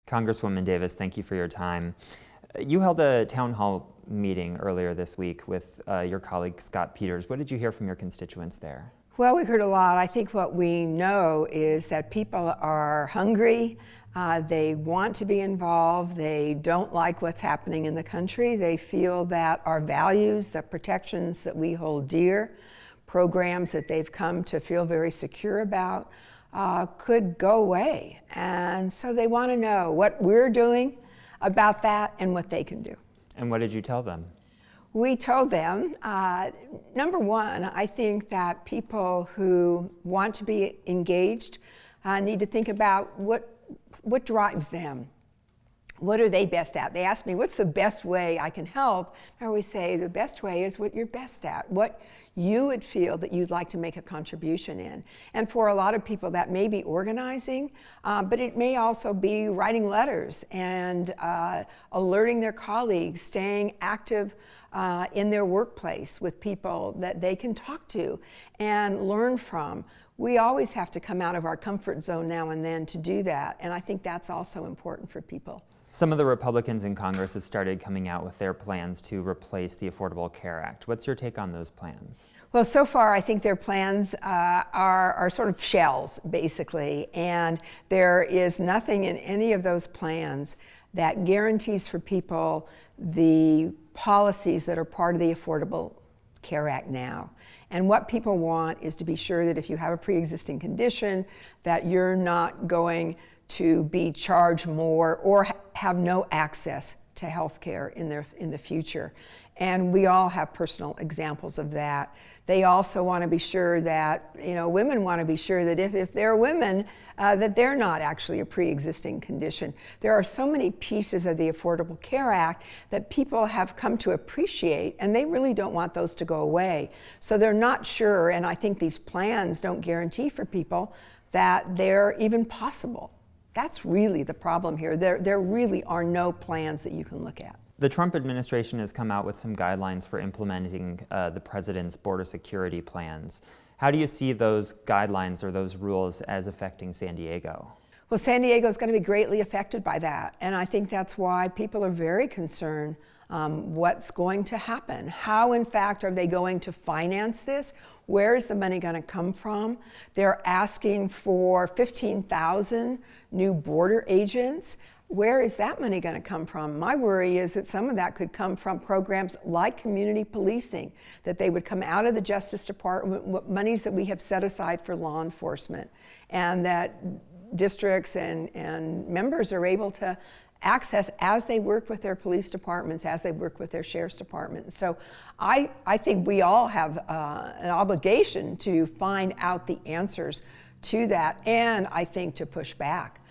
Congresswoman Davis, thank you for your time. You held a town hall meeting earlier this week with your colleague Scott Peters. What did you hear from your constituents there? Well, we heard a lot. I think what we know is that people are hungry. They want to be involved. They don't like what's happening in the country. They feel that our values, the protections that we hold dear, programs that they've come to feel very secure about, could go away. And so they want to know what we're doing about that and what they can do. And what did you tell them? We told them, number one, I think that people who want to be engaged need to think about what drives them. What are they best at? They ask me, what's the best way I can help? I always say the best way is what you're best at, what you would feel that you'd like to make a contribution in. And for a lot of people that may be organizing, but it may also be writing letters and alerting their colleagues, staying active in their workplace with people that they can talk to and learn from. We always have to come out of our comfort zone now and then to do that, and I think that's also important for people. Some of the Republicans in Congress have started coming out with their plans to replace the Affordable Care Act. What's your take on those plans? Well, so far I think their plans are sort of shells, basically, and there is nothing in any of those plans that guarantees for people the policies that are part of the Affordable Care Act now. And what people want is to be sure that if you have a pre-existing condition, that you're not going to be charged more or have no access to health care in the future. And we all have personal examples of that. They also want to be sure that, women want to be sure that if they're women, that they're not actually a pre-existing condition. There are so many pieces of the Affordable Care Act that people have come to appreciate, and they really don't want those to go away. So they're not sure, and I think these plans don't guarantee for people that they're even possible. That's really the problem here. There really are no plans that you can look at. The Trump administration has come out with some guidelines for implementing the president's border security plans. How do you see those guidelines or those rules as affecting San Diego? Well, San Diego is going to be greatly affected by that, and I think that's why people are very concerned what's going to happen. How, in fact, are they going to finance this? Where is the money going to come from? They're asking for 15,000 new border agents. Where is that money going to come from? My worry is that some of that could come from programs like community policing, that they would come out of the Justice Department, monies that we have set aside for law enforcement, and that districts and members are able to access as they work with their police departments, as they work with their sheriff's department. So I think we all have an obligation to find out the answers to that, and I think to push back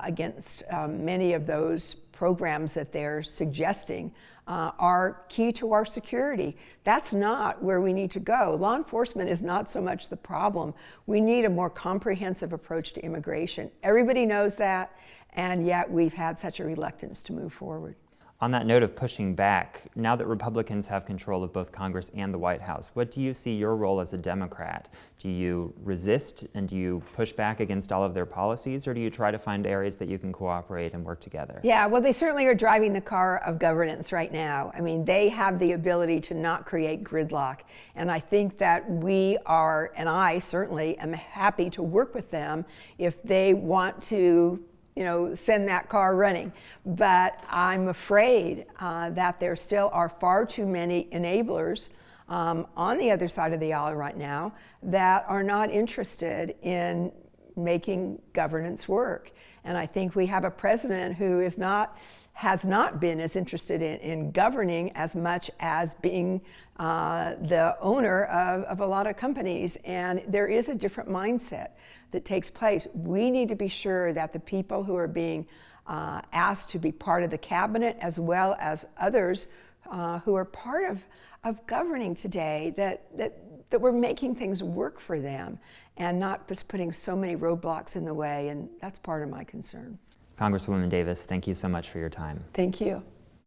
against many of those programs that they're suggesting are key to our security. That's not where we need to go. Law enforcement is not so much the problem. We need a more comprehensive approach to immigration. Everybody knows that, and yet we've had such a reluctance to move forward. On that note of pushing back, now that Republicans have control of both Congress and the White House, what do you see your role as a Democrat? Do you resist and do you push back against all of their policies, or do you try to find areas that you can cooperate and work together? Yeah, well, they certainly are driving the car of governance right now. I mean, they have the ability to not create gridlock, and I think that we are, and I certainly am happy to work with them if they want to send that car running. But I'm afraid that there still are far too many enablers on the other side of the aisle right now that are not interested in making governance work. And I think we have a president who has not been as interested in governing as much as being the owner of a lot of companies. And there is a different mindset that takes place. We need to be sure that the people who are being asked to be part of the cabinet, as well as others who are part of governing today, that we're making things work for them and not just putting so many roadblocks in the way. And that's part of my concern. Congresswoman Davis, thank you so much for your time. Thank you.